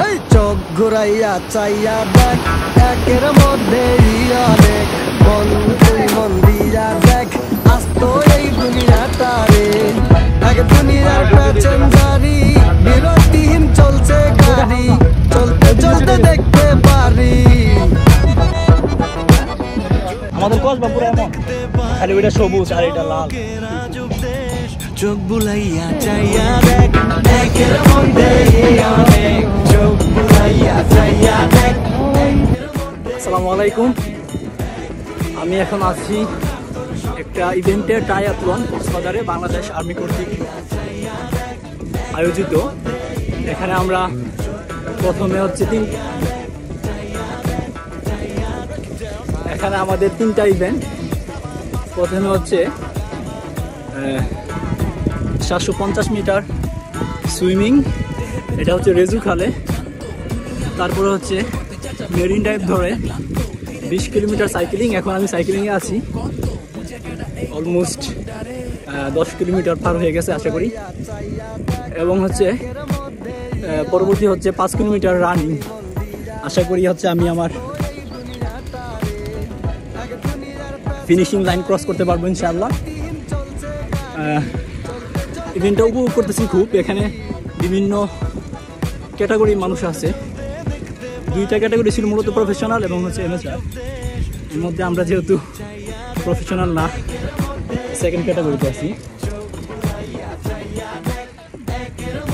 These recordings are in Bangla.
এই চোখ ঘুরাইয়া চাইয়া দেখ একের মধ্যে অনেক মন তুই মন দিয়া দেখ আস্ত এই দুনিয়াটারে এক দুনিয়ার প্যাসেঞ্জারি বিরতিহীন চলছে গাড়ি চলতে চলতে দেখতে পারি আমাদের কসবাপুরে এমন খালি ওইটা সবুজ আর এটা লাল চোখ বুলাইয়া চাইয়া দেখ একের মধ্যে অনেক চোখ বুলাইয়া চাইয়া দেখ। আসসালামু আলাইকুম, আমি এখন আছি একটা ইভেন্টে ট্রায়াথলন কক্সবাজারে বাংলাদেশ আর্মি কর্তৃক আয়োজিত। এখানে আমরা প্রথমে হচ্ছে এখানে আমাদের তিনটা ইভেন্ট। প্রথমে হচ্ছে 750 মিটার সুইমিং, এটা হচ্ছে রেজু খালে। তারপরে হচ্ছে মেরিন ড্রাইভ ধরে 20 কিলোমিটার সাইকেলিং। এখন আমি সাইকেলিংয়ে আছি, অলমোস্ট 10 কিলোমিটার পার হয়ে গেছে আশা করি। এবং হচ্ছে পরবর্তী হচ্ছে 5 কিলোমিটার রানিং। আশা করি হচ্ছে আমি আমার ফিনিশিং লাইন ক্রস করতে পারবো ইনশাআল্লাহ। ইভেন্টটা উপভোগ করতেছি খুব। এখানে বিভিন্ন ক্যাটাগরির মানুষ আছে, দুইটা ক্যাটাগরি ছিল, মূলত প্রফেশনাল এবং হচ্ছে এমএচআর। এর মধ্যে আমরা যেহেতু প্রফেশনাল না, সেকেন্ড ক্যাটাগরিতে আছি।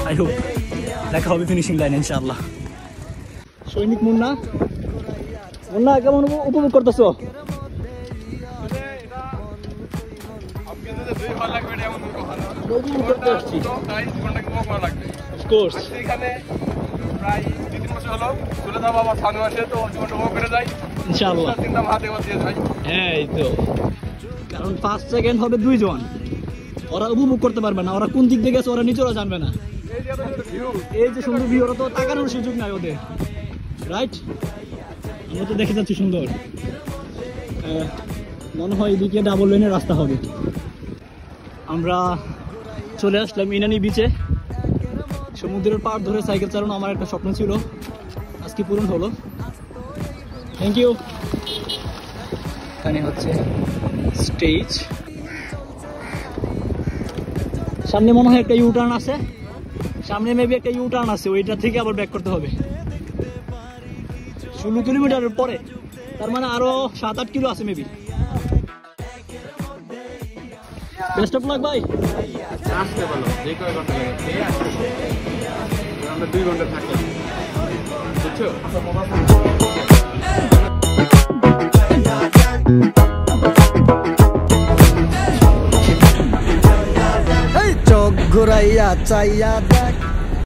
আই হোপ দেখা হবে ফিনিশিং লাইন ইনশাআল্লাহ। সৈনিক মুন্না, মুন্না কেমন উপভোগ করতেছো? কারণ 5 সেকেন্ড হবে 2 জন, ওরা উপভোগ করতে পারবে না। ওরা কোন দিক দিয়ে গেছে ওরা নিজেরা জানবে না। এই যে সুন্দর ভিউ, ওরা তো তাকানোর সুযোগ নাই ওদের, রাইট? আমরা তো দেখে যাচ্ছি সুন্দর। মনে হয় এদিকে ডাবল লেনের রাস্তা হবে। আমরা চলে আসলাম ইনানি বিচে। সমুদ্রের পাড় ধরে সাইকেল চালানো আমার একটা স্বপ্ন ছিল, আজকে পূরণ হলো। Thank you. এখানে হচ্ছে স্টেজ, সামনে মনে হয় একটা ইউটার্ন আছে, সামনে মেবি একটা ইউটার্ন আছে, ওইটা থেকে আবার ব্যাক করতে হবে 16 কিলোমিটারের পরে। তার মানে আরো 7-8 কিলো আছে মেবি। বেস্ট অফ লাক ভাই। আসতে বলো যে কয় ঘন্টা লাগে, আমরা 2 ঘন্টা থাকলাম, বুঝছো? এই চোখ ঘুরাইয়া চাইয়া দেখ